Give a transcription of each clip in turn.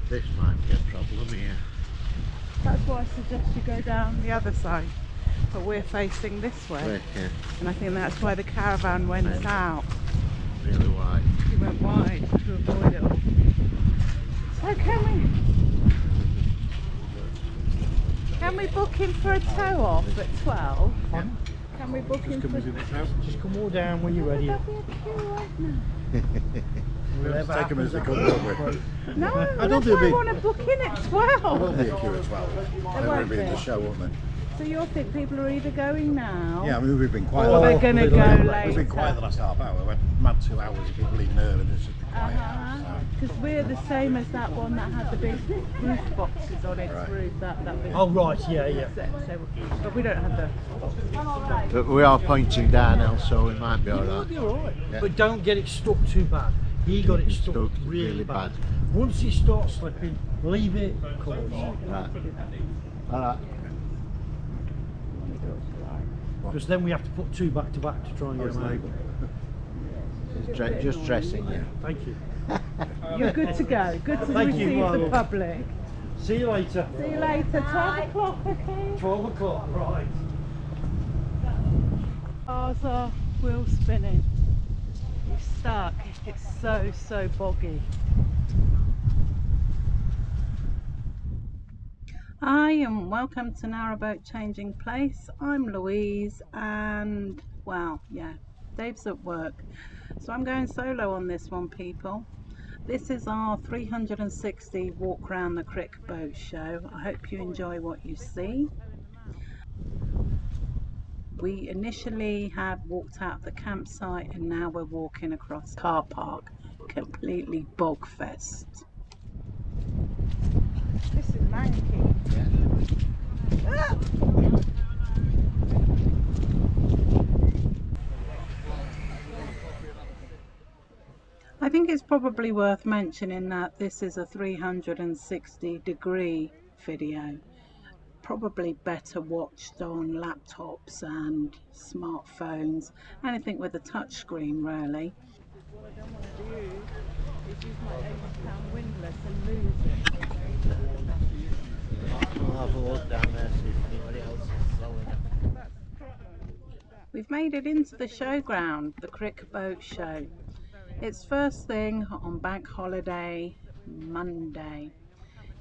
This might be a problem here. That's why I suggest you go down the other side. But we're facing this way. Right, yeah. And I think that's why the caravan went out. Really wide. We went wide to avoid it all. So can we book him for a tow off at 12? Yeah. Can we book him for... Just come all down when you're ready. That'd be a queue right now. Take them as they come over. No, I that's why I want to book in at 12. There'll be a queue at 12. They won't be in the show, won't they? So you think people are either going now? Yeah, I mean, we've been quiet. Or they're going to go later. We've been quiet the last half hour. We went mad 2 hours of people leaving early. It's just been quiet. Because we're the same as that one that had the big roof boxes on its roof. That big. Oh, right, yeah. But we don't have the... But we are pointing down now, so we might be alright. You'll be alright. Yeah. But don't get it stuck too bad. He got it stuck really bad. Once it starts slipping, leave it cool. Right. Alright. Because then we have to put 2 back to back to try and get them out. Just dressing, yeah. Thank you. You're good to go. Good to Thank you, receive the Marlo. public. See you later. See you later. 12 o'clock, okay? 12 o'clock, right. Cars are wheel spinning. You're stuck. It's so boggy. Hi and welcome to Narrowboat Changing Place. I'm Louise and well, yeah, Dave's at work. So I'm going solo on this one, people. This is our 360 walk around the Crick Boat Show. I hope you enjoy what you see. We initially had walked out of the campsite and now we're walking across the car park. Completely bogfest. This is manky. Ah! I think it's probably worth mentioning that this is a 360-degree video. Probably better watched on laptops and smartphones, anything with a touch screen really. What I don't want to do is use my £80 windlass and lose it. We'll have a look down there, see if anybody else is slowing up. We've made it into the showground, the Crick Boat Show. It's first thing on Bank Holiday Monday.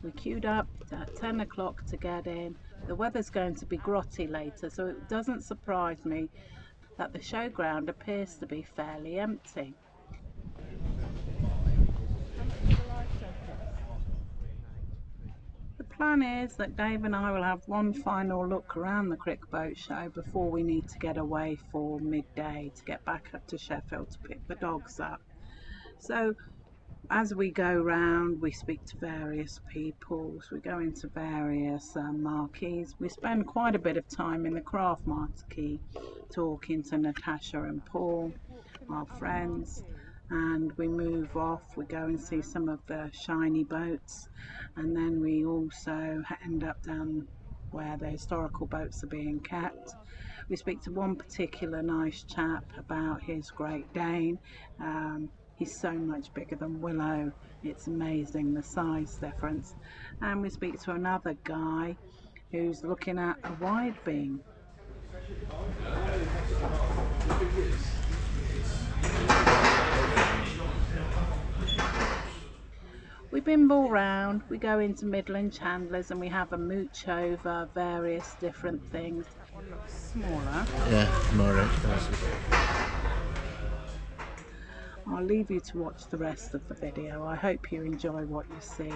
We queued up at 10 o'clock to get in. The weather's going to be grotty later, so it doesn't surprise me that the showground appears to be fairly empty. The plan is that Dave and I will have one final look around the Crick Boat Show before we need to get away for midday to get back up to Sheffield to pick the dogs up. So as we go round, we speak to various people, we go into various marquees. We spend quite a bit of time in the craft marquee talking to Natasha and Paul, our friends, and we move off. We go and see some of the shiny boats, and then we also end up down where the historical boats are being kept. We speak to one particular nice chap about his Great Dane. He's so much bigger than Willow, it's amazing the size difference. And we speak to another guy who's looking at a wide beam. We bimble round, we go into Midland Chandlers and we have a mooch over various different things. One looks smaller. Yeah, more expensive. I'll leave you to watch the rest of the video. I hope you enjoy what you see.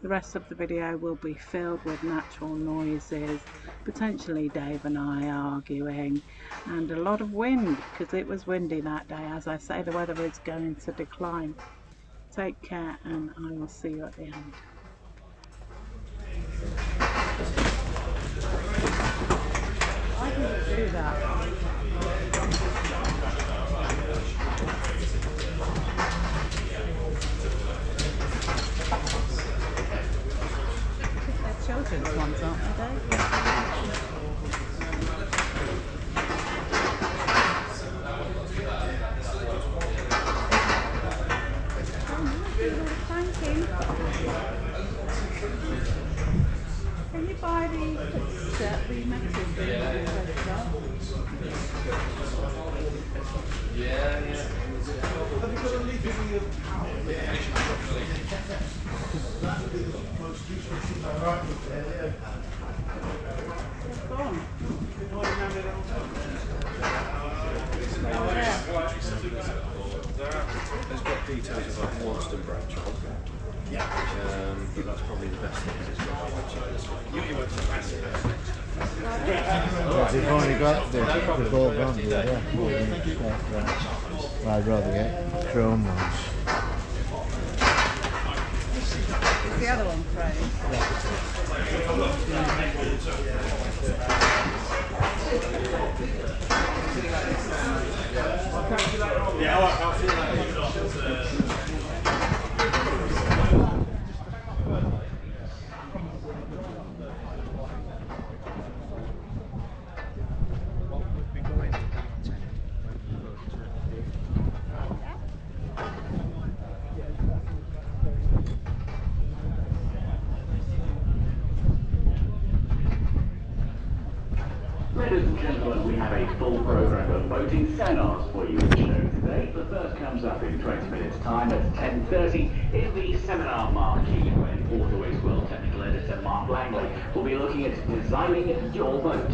The rest of the video will be filled with natural noises, potentially Dave and I arguing, and a lot of wind because it was windy that day. As I say, the weather is going to decline. Take care and I will see you at the end. I didn't do that. Children's ones, aren't they? Thank you. There's got details about Waddesdon branch on. But that's probably the best thing. They've only got the ball gone, yeah. I'd rather get chrome ones. Is the other one chrome? Yeah, I'll see you later. Ladies and gentlemen, we have a full program of boating seminars for you in the show today. The first comes up in 20 minutes' time at 10:30 in the seminar marquee, when Waterways World Technical Editor Mark Langley will be looking at designing your boat.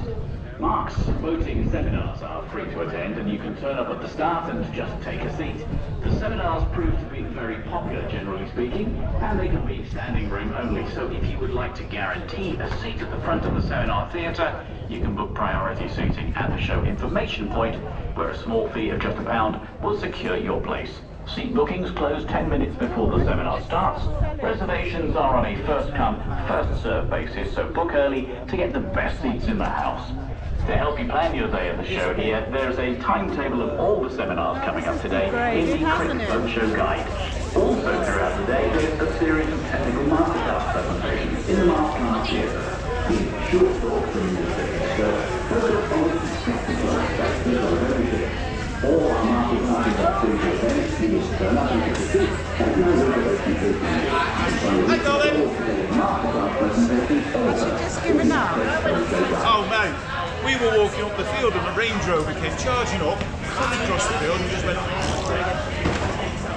Mark's boating seminars are free to attend, and you can turn up at the start and just take a seat. The seminars prove to be very popular, generally speaking, and they can be standing room only. So if you would like to guarantee a seat at the front of the seminar theatre, you can book priority seating at the show information point, where a small fee of just £1 will secure your place. Seat bookings close 10 minutes before the seminar starts. Reservations are on a first-come, first-served basis, so book early to get the best seats in the house. To help you plan your day at the show here, there's a timetable of all the seminars coming up today in the Crick Boat Show guide. Also throughout the day, there's a series of technical masterclass presentations in the masterclass theatre. Short talk from the show focus on the technical aspects of everything. All our masterclasses are free to attend. You just turn up and get a seat. There's no reservation fee. Hi, darling. Just giving up. Oh, mate. We were walking up the field and the Range Rover came charging up, across the field and just went...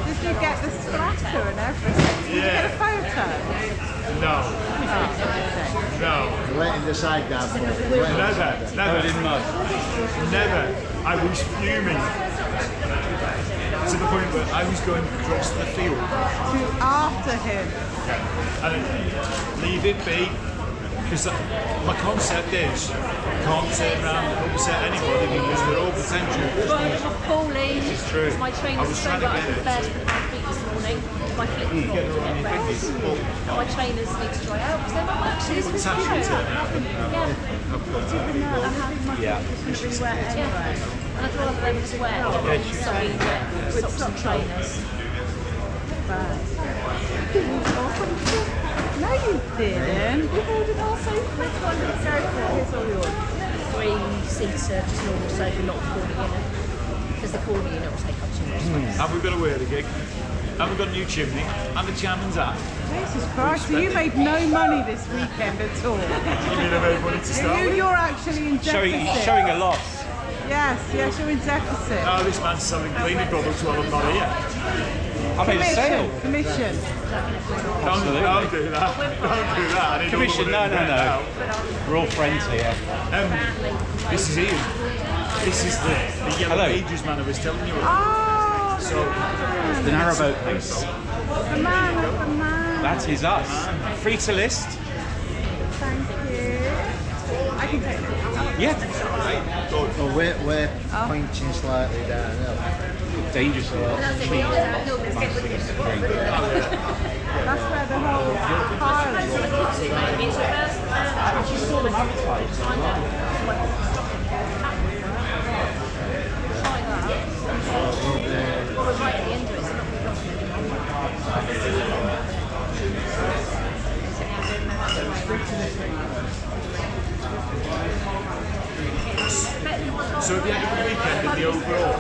Did you get the splatter and everything? Did you get a photo? No. Oh, No. Letting the side down. Never. Never. I was fuming. To the point where I was going across the field. after him. And leave it be. Because my concept is, can't turn around and upset anybody because they're all potential customers. Pauline, It's true. my I trainer's was so trying to right get up it. the first with my feet this morning. My feet are not getting rest. My trainers need to dry out because they're not actually this was actually good. turning Yeah. Yeah. And I'd rather them just wet than soggy wet socks and trainers. No, you didn't. You ordered our sofa. Which one did it go for? Here's all yours. 3-seater, just normal sofa, not the corner unit. Because the corner unit will take up too much space. And we've got a whirligig. And we've got a new chimney. And the Chairman's hat. Jesus Christ, so you made no money this weekend at all. You mean I made money to start with? You're actually in deficit. Showing a loss. Yes, you're in deficit. Oh, this man's selling cleaning products while I'm not here. I made a sale. Commission. Don't do that. Don't do that. I need Commission, all the money no. now. We're all friends here. This is Ian. This is the Yellow Hello. Pages man I was telling you about. Oh, So, The Narrowboat place. the man of the man. That is us. Free to list. Thank you. I can take it. Yeah. Well, we're pointing slightly downhill. Dangerously. That's where the whole pile is. Actually saw them advertised. So at the end of the weekend in the overall,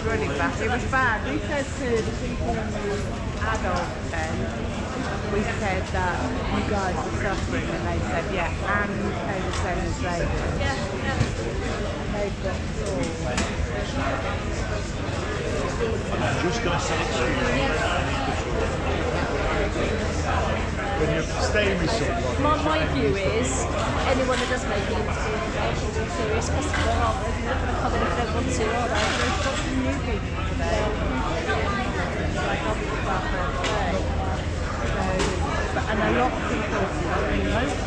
really bad. It was bad. We said to the people in the adult tent, we said that you guys were suffering, and they said, yeah, and they were saying as they did. They've got sore. I'm just going to say it to you. When you're staying with someone. My view is anyone that does make it into a serious customer, aren't they? They're not going to come in if they don't want to, are they? We've got some new people today. Like obviously about their day. So, and a lot of people are remote.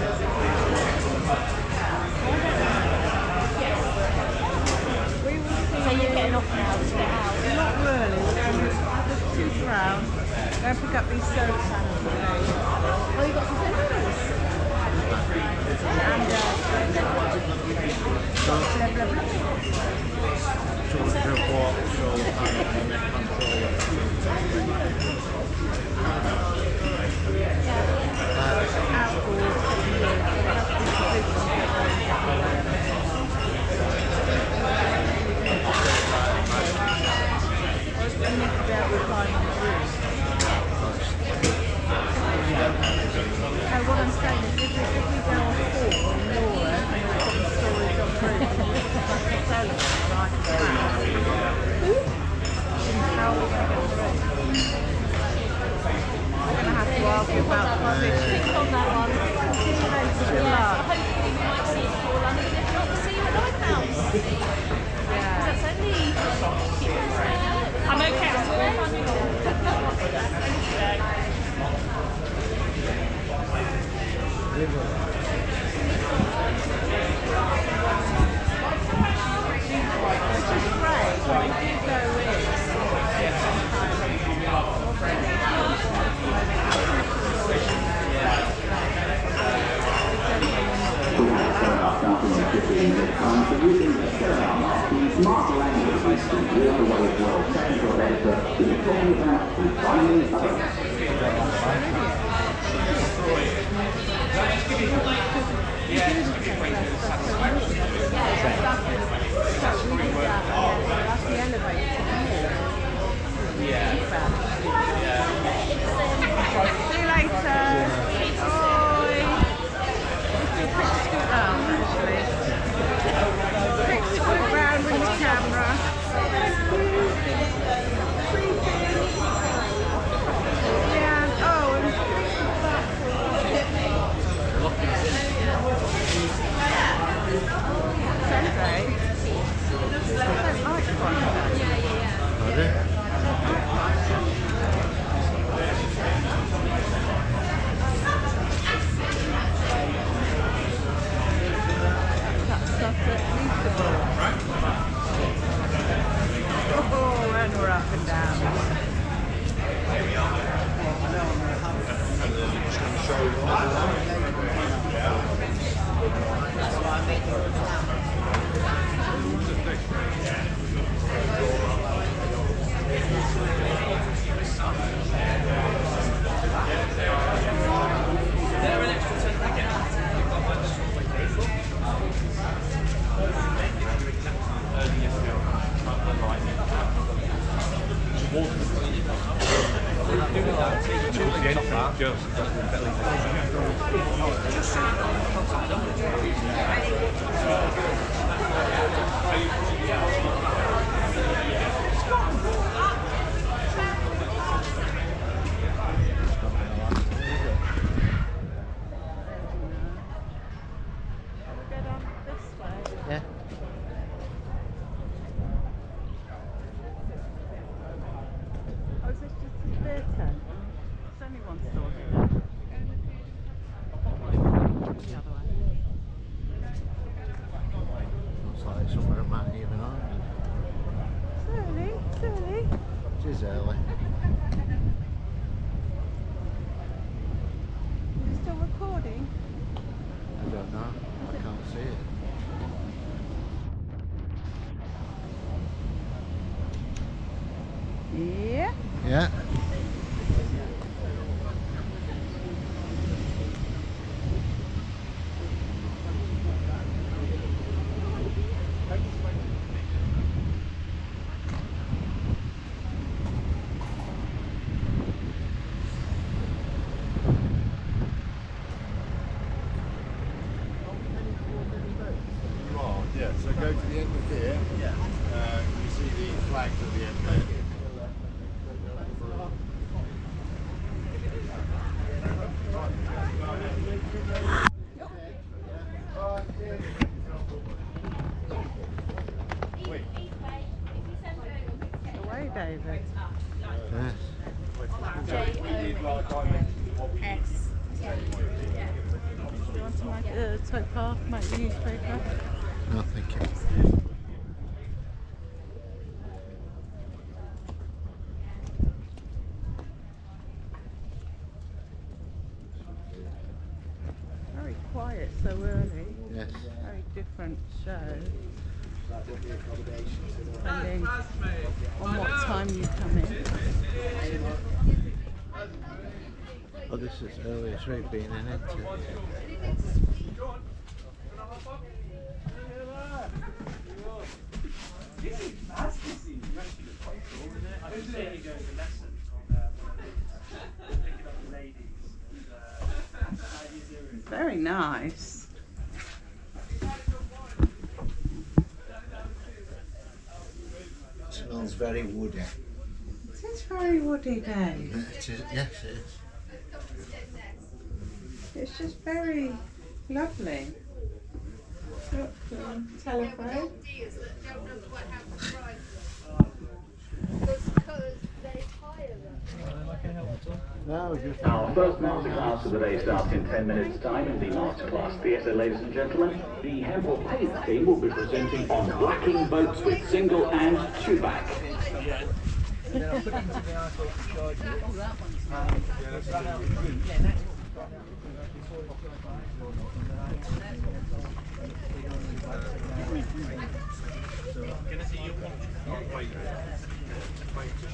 So you're getting off now to get out? Not really. Just shoot around. Go and pick up these soap cans for me. Oh, you got some sandwiches? And blah, blah, blah. What I'm saying is if we go on four in Laura and we've got the storage on proof, I can sell it and I can how are we going to get through? We're going to have to argue about the position. Pick on that one. See you later. Good Yeah, luck. hopefully we might see it before London. If not, we'll see you at Lighthouse. Because that's only... I'm okay. Smart language is the way of world technical data is talking about refining others. See you later. Bye. Actually. Quick scoot round with your camera. Yeah, oh, and Sunday. I don't like one. Oh, and we're up and down. Yeah. Oh, is this just a spare tent? It's only one store here. The other way. Looks like somewhere at Matt even on. It's early. It is early. Is it still recording? I don't know. I can't see it. Yeah. Yeah. so go to the end of here. You see the flags at the end there. Away, David. Yes. S. Do you want to make a towpath, make the newspaper? No, thank you. Very quiet so early. Yes. Very different show. Depending on what time you come in. Oh, this is earliest route being in it. Very nice. Smells very woody. It is very woody, Dave. It is, yes, it is. It's just very lovely. Look, telephone. No, just Our first masterclass of the day starts in 10 minutes' time in the masterclass theatre, ladies and gentlemen. The Hempel Pace team will be presenting on blacking boats with single and two-back.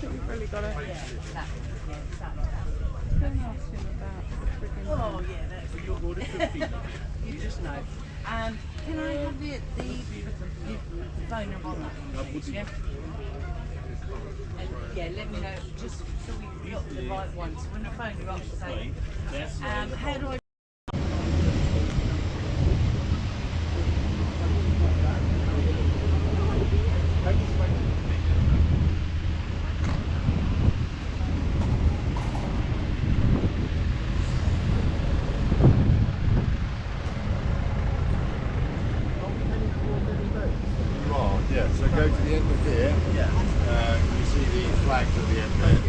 You've really got to go and ask him about the friggin' Oh yeah, that's you just know. Can I have the phone number on that one, please, yeah? And yeah, let me know, just so we've got the right one. So when I phone you up, say, how do I... yeah, so go to the end of here. You see the flags at the end there.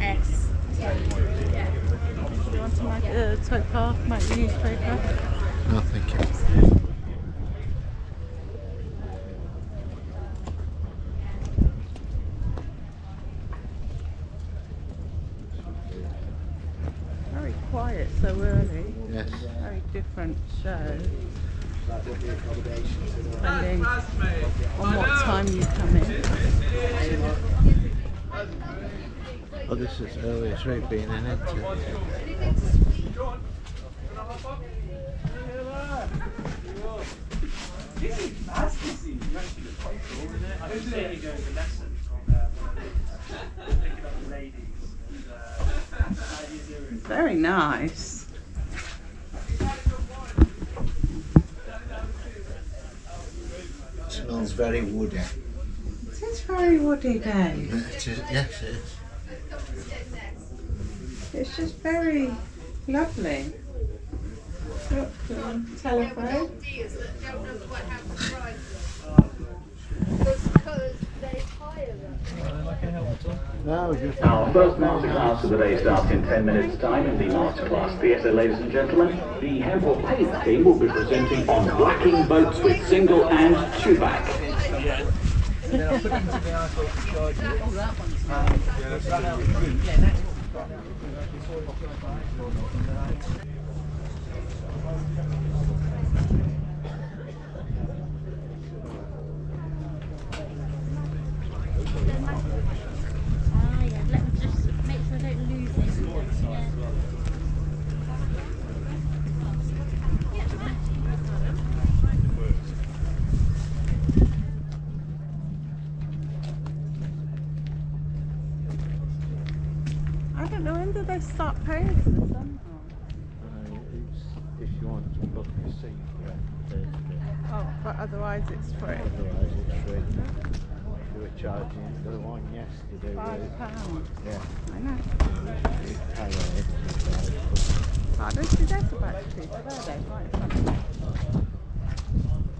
S. Do you want to make a towpath, make the newspaper? No, thank you. Very quiet so early. Yes. Very different show. Depending on what time you come in. Oh, this is earliest route being in it. Very nice. Smells very woody. It is very woody, Dave. It is, yes, it is. It's just very lovely. Look, telephone. No, just Our first masterclass of the day starts in 10 minutes' time in the masterclass theatre, ladies and gentlemen. The Hempel Pace team will be presenting on blacking boats with single and two-back. Oh, that one's nice. Yeah, that's Yeah, let me just make sure I don't lose it. I don't know, when do they start paying for the seminar? If you want to book a seat, Oh, but otherwise it's free. otherwise it's free. They were charging the one yesterday. £5. Yeah. I know. You pay it. Pardon? She does about to there, they right in front of me.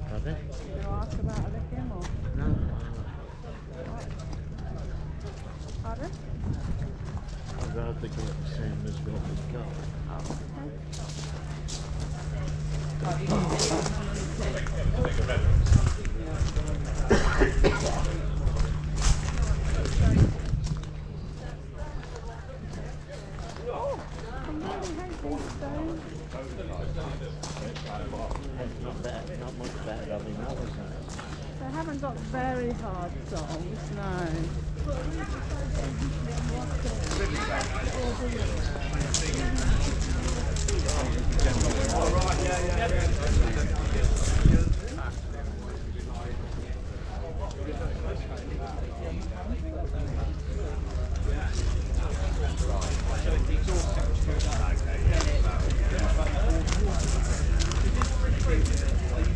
Have they? Did you ask about a licking or? No. Pardon? I'd rather get the same as what we've got. Oh, okay. Not much better having that, isn't it? They haven't got very hard soles, no.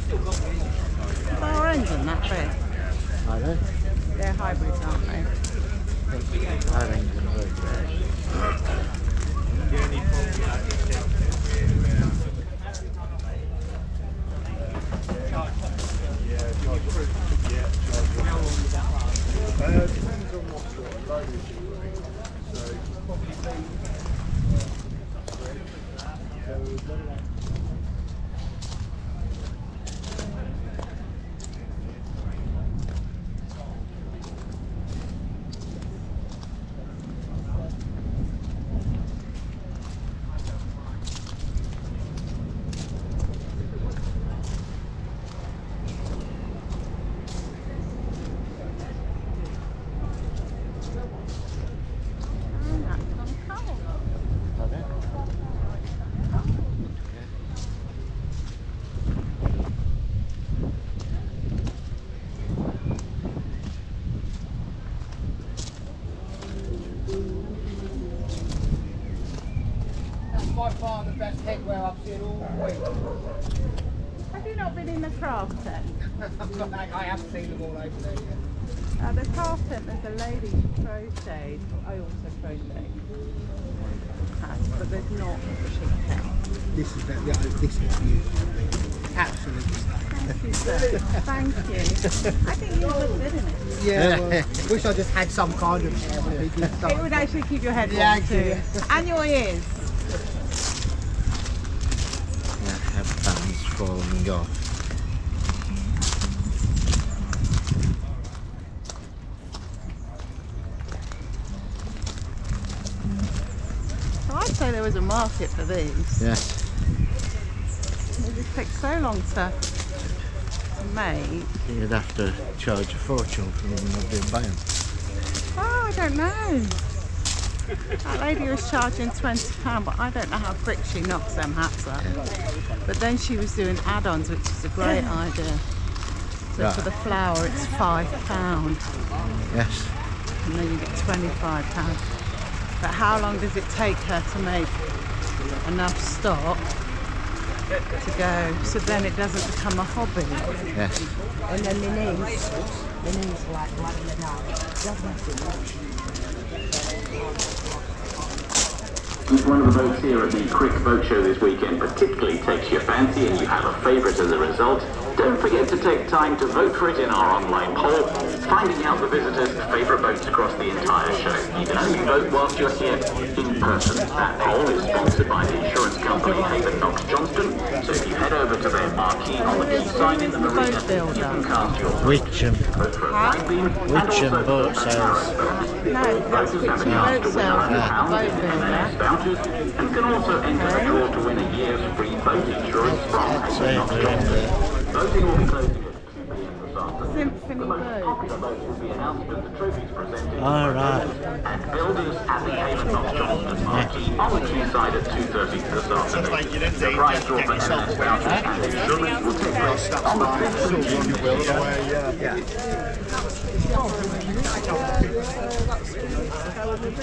Is our engine that big? Are they? They're hybrids, aren't they? Our engine works better. Depends on what sort of load you're doing. So Are they? That's by far the best headwear I've seen all week. Have you not been in the craft tent? I have seen them all over there, yeah. The craft tent, there's a lady who crocheted. I also crocheted. But there's not a sheep tent. This is beautiful. Absolutely. Thank you, sir. Thank you. I think you look good in it. Yeah, well, wish I just had some kind of hair. It would actually keep your head warm Yeah, too. And your ears. Yeah, headbands falling off. So I'd say there was a market for these. Yes. They just take so long to make. You'd have to charge a fortune for them and I've been buying. Oh, I don't know. That lady was charging £20, but I don't know how quick she knocks them hats up. But then she was doing add-ons, which is a great idea. So Right. for the flour, it's £5, Yes. and then you get £25. But how long does it take her to make enough stock to go? So then it doesn't become a hobby. Yes. And then the knees like that. If one of the boats here at the Crick Boat Show this weekend particularly takes your fancy and you have a favourite as a result, don't forget to take time to vote for it in our online poll, finding out the visitors' favourite boats across the entire show. You can only vote whilst you're here in person. That poll is sponsored by the insurance company Haven Knox Johnston, so if you head over to their marquee on the quay sign in the marina, you can cast your vote. Vote for a side beam and also boat for a sales. Narrowboat. No, that's Voters have a Crick chance Boat to win Show. £100 in M&S vouchers and can also enter the draw to win a year's free boat insurance from Haven Knox Johnston. Voting will be closing at 2 p.m. this afternoon. Symphony The most Boat. popular boats will be announced as the trophies presented. All right. And builders at the Haven Knox Johnston marquee on the quayside at 2:30 this afternoon. The prize draw for M&S vouchers and insurance will take place on the 5th of June.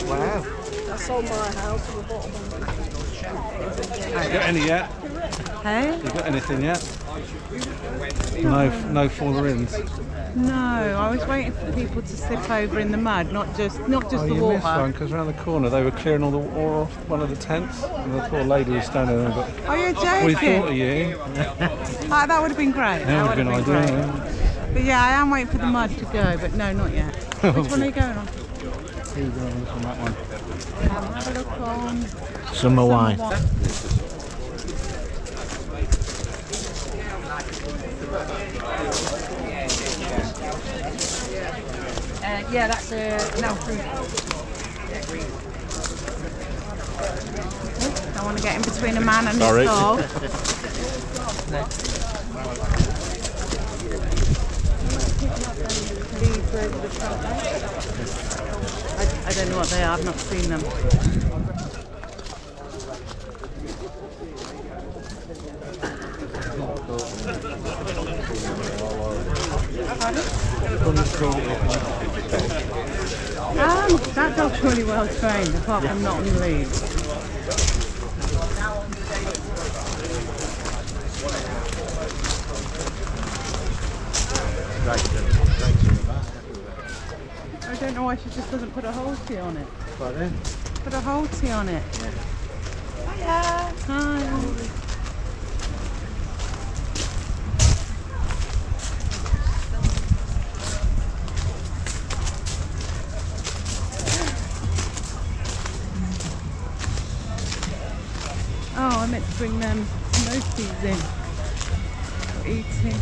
Wow. I sold my house and I bought one. You got any yet? Hey? You got anything yet? No faller ins. No, I was waiting for people to slip over in the mud, not just Oh, the you water. missed one because around the corner they were clearing all the water off one of the tents, and the poor lady was standing there. But Oh, you're joking? we thought of you. That would have been great. That would have been ideal. great. But yeah, I am waiting for the mud to go, but no, not yet. Which one are you going on? Who's going on that one? Have a look on Summer wine. Yeah, that's now fruit. I want to get in between a man and Sorry. his dog. I don't know what they are, I've not seen them. That dog's really well trained, apart from not on the lead. I don't know why she just doesn't put a halter on it. Pardon? Put a halter on it. Hiya. Hi. Oh, I meant to bring them smokies in for eating.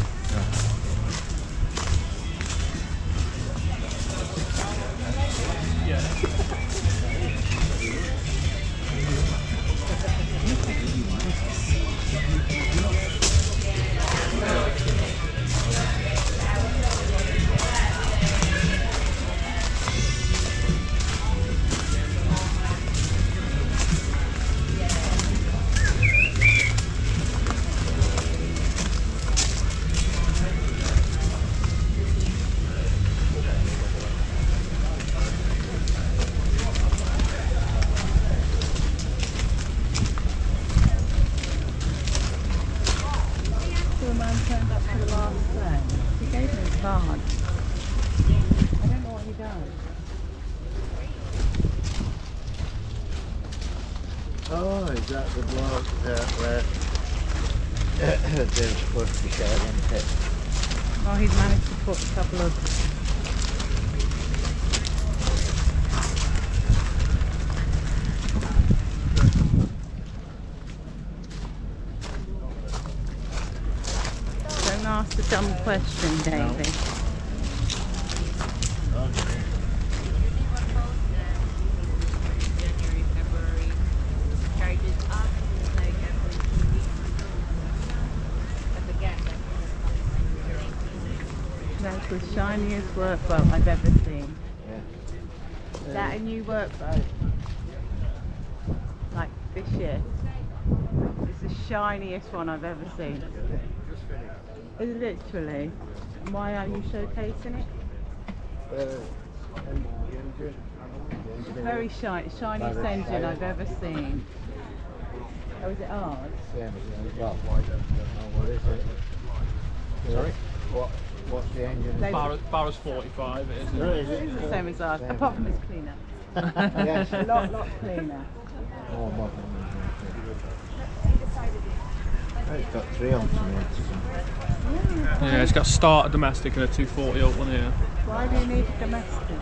Oh, is that the bloke where they're supposed to be sharing it? Oh, he's managed to put a couple of... Don't ask a dumb question, David. That's the shiniest workboat I've ever seen. Yeah. Is that a new workboat? Like this year? It's the shiniest one I've ever seen. Literally. And why are you showcasing it? Very shiny, shiniest engine I've ever seen. Oh, is it ours? Same as well, I don't know what is it. Sorry? What's the engine? Barra's 45, it is. No, is It is the same as ours, apart from it's cleaner. Yes. A lot cleaner. More modern. It's got 3 alternators. Yeah, it's got a starter domestic and a 240 up one here. Why do you need a domestic?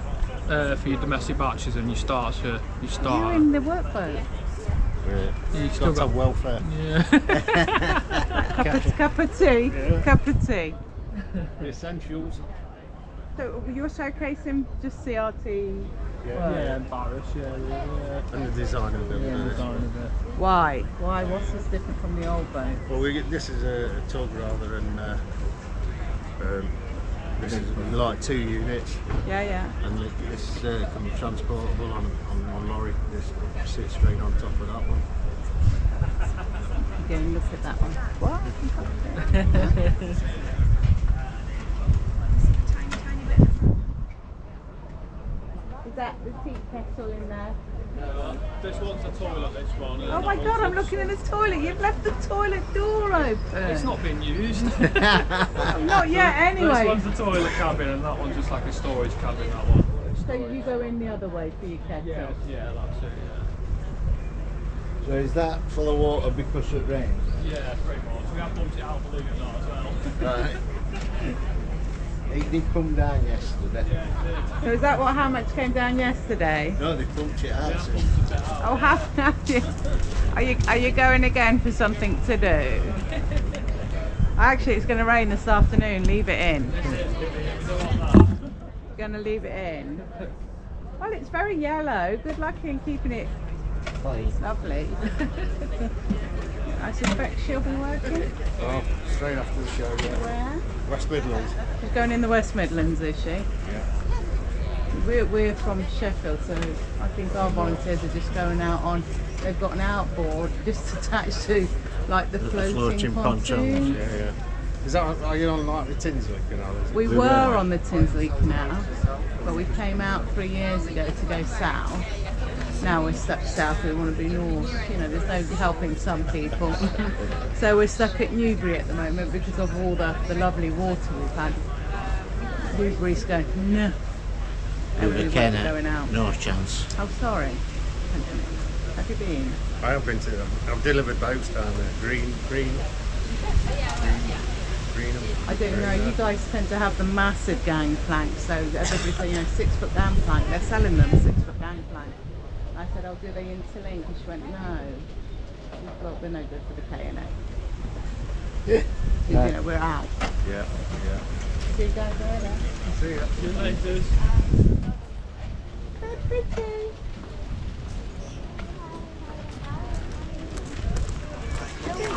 For your domestic batches and your starts, you start. You're in the workboat. You still got welfare. Yeah. Cup of tea. Yeah. Cup of tea. The essentials. So you're showcasing just CRT work? Yeah, and Barra's, yeah. And the design of them. Yeah, the design of it. Why? Why? What's this different from the old boat? Well, this is a tug rather than this is like 2 units, Yeah. and this can be transportable on lorry. This sits straight on top of that one. Go and look at that one. What? that the tea kettle in there? This one's a toilet, this one. Oh my god, I'm looking in the toilet. You've left the toilet door open. It's not been used. Not yet, anyway. This one's the toilet cabin and that one's just like a storage cabin, that one. So you go in the other way for your kettle? Yeah, that's it, yeah. So is that full of water because it rains? Yeah, pretty much. We have pumped it out, believe it or not, as well. Right. It did come down yesterday. Yeah, it did. So is that how much came down yesterday? No, they pumped it out. Oh, have you? Are you going again for something to do? Actually, it's going to rain this afternoon. Leave it in. Going to leave it in. Well, it's very yellow. Good luck in keeping it lovely. I suspect she'll be working. Oh, straight after the show, yeah. Where? West Midlands. She's going in the West Midlands, is she? Yeah. We're from Sheffield, so I think our volunteers are just going out on. They've got an outboard just attached to like the floating pontoon. Yeah. Is that, are you on like the Tinsley Canal? We were on the Tinsley Canal, but we came out 3 years ago to go south. Now we're stuck south, we want to be north. You know, there's no helping some people. So we're stuck at Newbury at the moment because of all the lovely water we've had. Newbury's going, no. Everybody going out. No chance. Oh, sorry. Have you been? I have been to them. I've delivered boats down there. Green. I don't know, you guys tend to have the massive gangplank, so everybody say, 6 foot gangplank, they're selling them 6 foot gangplank. I said, oh, do they interlink? And she went, no. Well, we're no good for the K&A. Yeah. You know, we're out. Yeah. See you guys later. See you. See you later. They're pretty.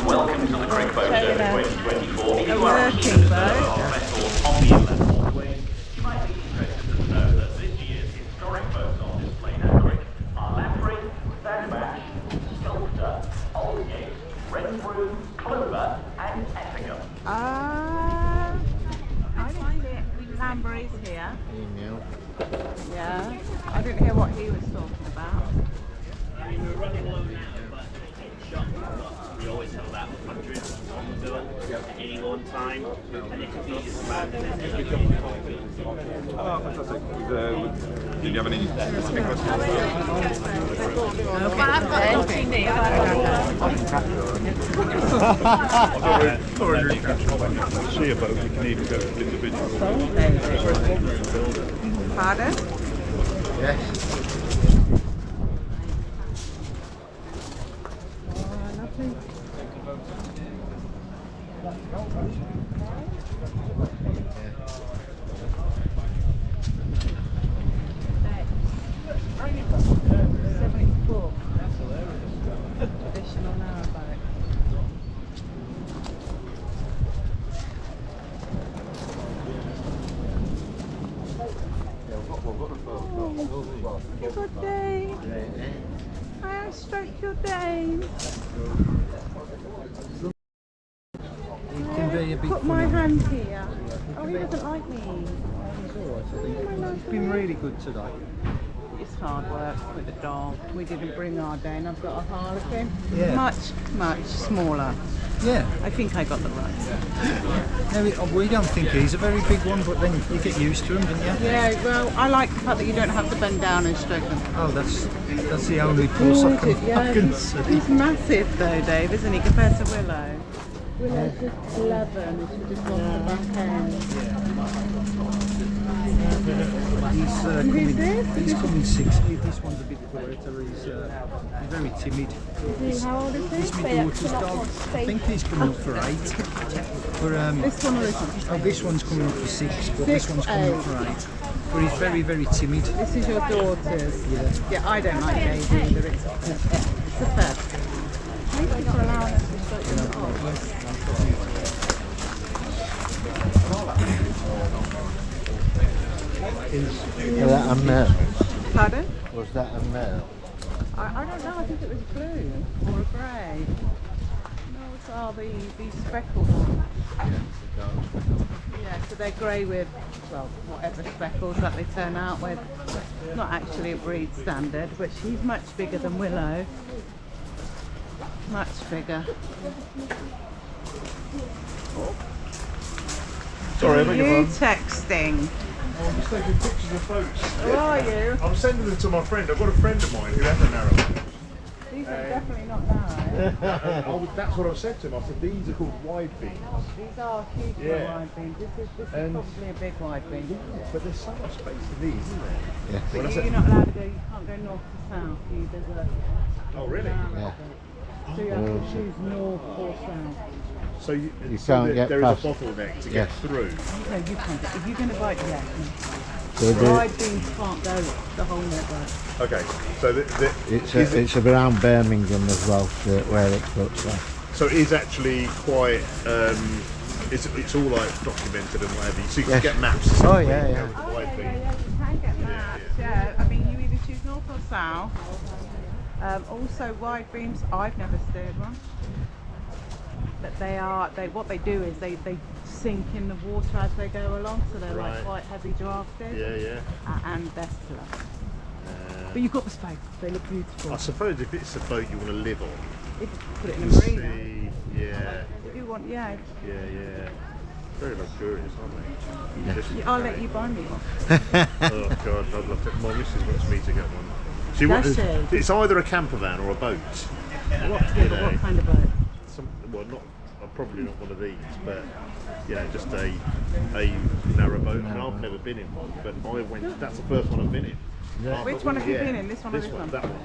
Welcome to the Crick Boat Show 2024. If you are a keen working observer boat. of vessels on the inland waterways, you might be interested to know that this year's historic boats on display at Crick are Lamprey, Bagmash, Sculptor, Aldgate, Redbrew, Clover, and Effingham. I didn't see it. Lambury's here. Yeah. I didn't hear what he was talking about. We're running low now, but it's shot. We always have about 100 on the bill at any one time, and it can be as bad as Oh, fantastic. Did you have any specific questions? See a boat, you can even go individual. Pardon? Yes. Additional narrowboat. Good day. I stroke your day. Put my hand here. Oh, he doesn't like me. It's been really good today. It's hard work with the dog. We didn't bring our day, and I've got a harlequin. Yeah. Much smaller. Yeah. I think I got the right. No, we don't think he's a very big one, but then you get used to him, don't you? Yeah, well, I like the fact that you don't have to bend down and stroke them. Oh, that's the only plus I can see. He's massive though, Dave, isn't he, compared to Willow? Willow's just 11, and she just wants the back end. He's coming 6. This one's a bit quieter. He's very timid. How old is He's my daughter's dog. I think he's coming up for 8. But, this one or isn't? Oh, this one's coming up for 6, but this one's coming up for 8. But he's very, very timid. This is your daughter's? Yeah. Yeah, I don't like Dave either. It's a fair. Thank you for allowing us to stroke your dog. Was that a male? Pardon? Was that a male? I don't know, I think it was blue or a grey. No, are these speckled ones. Yeah, so they're grey with, well, whatever speckles that they turn out with. Not actually a breed standard, but she's much bigger than Willow. Much bigger. Sorry, I Are beg you your pardon. texting? Oh, I'm just taking pictures of boats. Who are you? I'm sending them to my friend. I've got a friend of mine who has a narrowboat. These are definitely not narrow. That's what I said to him. I said, these are called wide beams. These are huge wide beams. This is probably a big wide beam. But there's so much space in these, isn't there? Yeah. But you're not allowed to go, you can't go north to south. There's a Oh, really? Yeah. So you have to choose north or south. So you can't get there is past. a bottleneck to Yes. get through. No, you can't get, if you're going to bike, So wide beams can't go the whole network. Okay, so it's around Birmingham as well, where it cuts off. So it is actually quite. It's all like documented and whatever. So you can Yes. get maps. Oh yeah, yeah. You can get maps, yeah. I mean, you either choose north or south. Also, wide beams, I've never steered one. But what they do is they sink in the water as they go along, so they're like quite heavy drafted. Yeah. And they're slow. But you've got the space, they look beautiful. I suppose if it's a boat you want to live on, If you put it in a marina. Yeah. If you want, yeah. Yeah. Very luxurious, aren't they? Just- I'll let you buy me one. Oh God, I'd love to. My missus wants me to get one. Does she? It's either a camper van or a boat. What kind of boat? Well, probably not one of these, but just a narrowboat. And I've never been in one, but I went. That's the first one I've been in. Yeah. Which one have you been in? This one or this one? That one.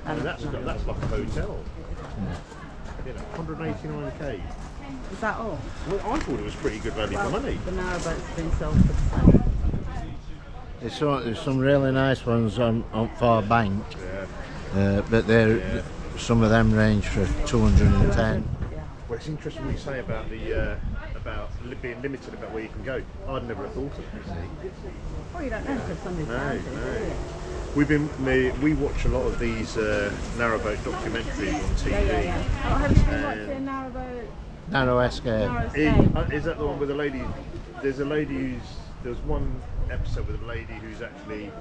And that's like a hotel. 189k. Is that all? Well, I thought it was pretty good value for money. The narrowboat's been sold for the same. There's some really nice ones on Far Bank, but some of them range for 210. Well, it's interesting what you say about being limited about where you can go. I'd never have thought of it. Oh, you don't know because Sunday's No. We watch a lot of these narrowboat documentaries on TV. Yeah. Oh, have you been watching Narrowboat? Narrow Escape. Is that the one with a lady? There's one episode with a lady who's actually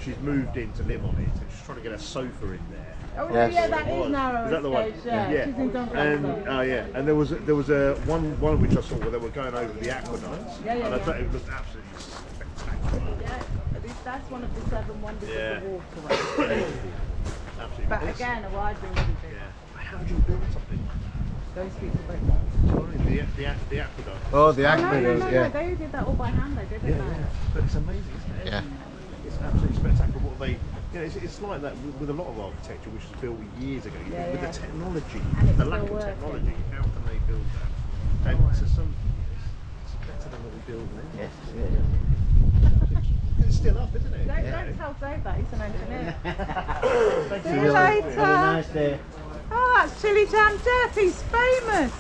she's moved in to live on it, and she's trying to get a sofa in there. Oh yeah, that is Narrow Is that the one? Escape, yeah. She's in Doncaster. And there was a one which I saw where they were going over the aqueducts. And I thought it looked absolutely spectacular. Yeah, that's one of the 7 wonders of the waterway. Absolutely. But again, a wide beam wouldn't do. How do you build something? Those people don't. The aqueduct. Oh, the aqueduct, No, yeah. they did that all by hand, they didn't they? But it's amazing, isn't it? Yeah. It's absolutely spectacular what they. It's like that with a lot of architecture which was built years ago. With the technology, the lack of technology, how can they build that? And it's better than what we build now. Yes. It's still up, isn't it? Don't tell Dave that, he's an engineer. See you later. Have a nice day. Oh, that's Chili Jam Jeff, he's famous.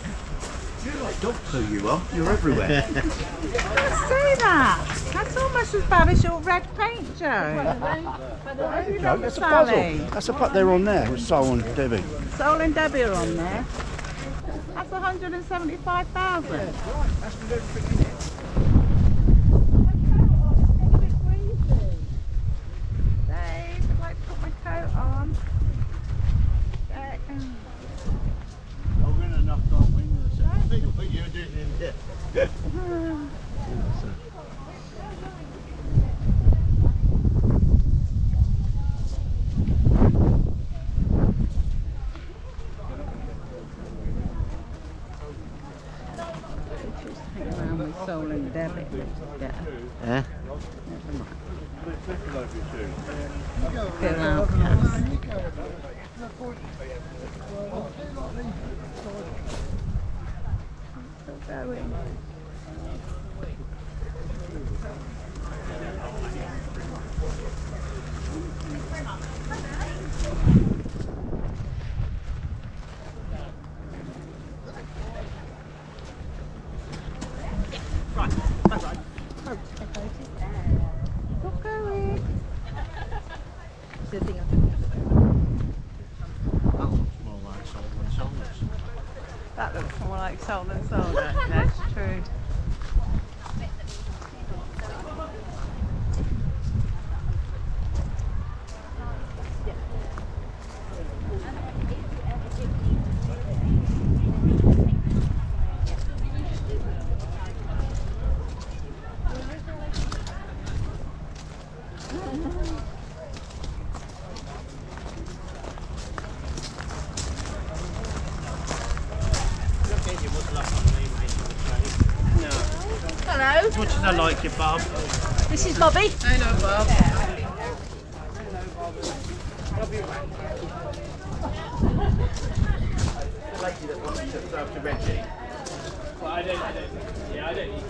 You're like Doctor, you are. You're everywhere. Don't say that. That's almost as bad as your red paint, Joe. Have you done That's a Sally? puzzle. That's a puzzle. They're on there with Sol and Debbie. Sol and Debbie are on there. That's 175,000. That's with everything in it. Dave, I'd like to put my coat on. I'll win enough, can't win. What you're doing in there. Hang around with Sol and Debbie. Eh? Feel outcast. Still going. Right, that's right. Still going. That looks more like Solomon Saunders. like sold and sold. That's true. Hello. As much as I like you, Bob. This is Bobby. Hello, Bob. The lady that wants to serve to Reggie. Well, I don't. Yeah, I don't need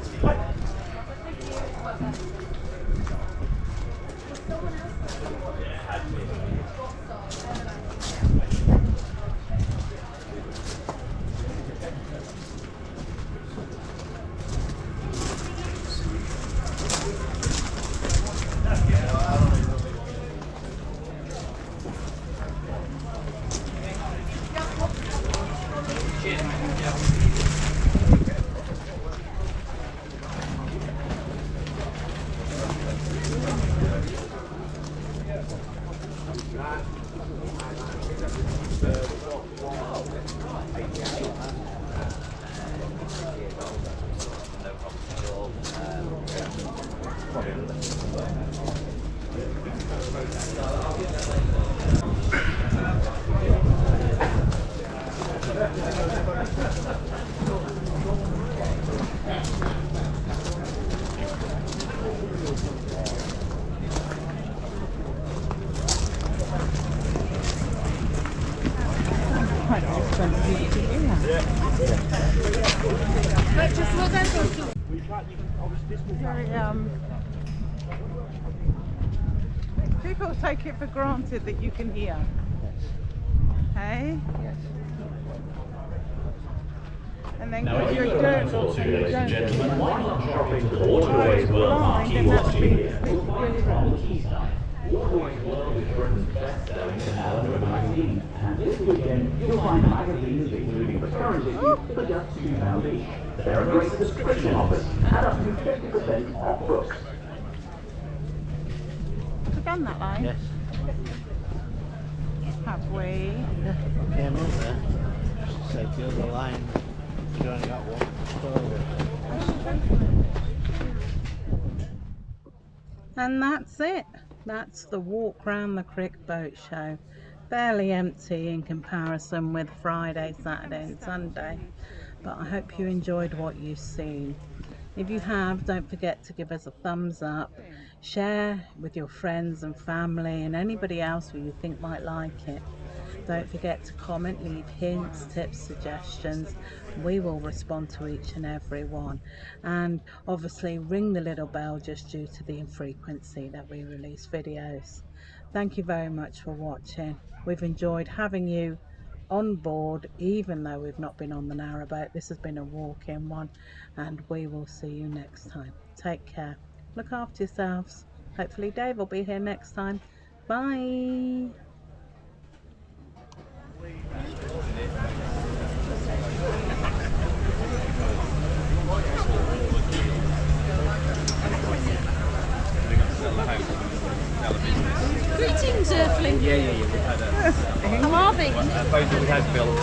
People take it for granted that you can hear. Hey? Yes. And then Now, because if you're you doing ladies and gentlemen, why not shopping to Waterways World Marquee Watches? From the Keystone. Waterways World is Britain's best-selling calendar magazine, and this weekend you'll find magazines including the current issue for just £2 each. There are great subscription offers and up to 50% off books. Have we done that line? Yes. Have we? Yeah, came up there. Just said the other line. You only got one. And that's it. That's the walk round the Crick Boat Show. Fairly empty in comparison with Friday, Saturday and Sunday. But I hope you enjoyed what you've seen. If you have, don't forget to give us a thumbs up. Share with your friends and family and anybody else who you think might like it. Don't forget to comment, leave hints, tips, suggestions. We will respond to each and every one. And obviously ring the little bell just due to the infrequency that we release videos. Thank you very much for watching. We've enjoyed having you on board, even though we've not been on the Narrowboat. This has been a walk-in one, and we will see you next time. Take care. Look after yourselves. Hopefully Dave will be here next time. Bye. Greetings, Earthling. Yeah. We've had How are they? both that we had built.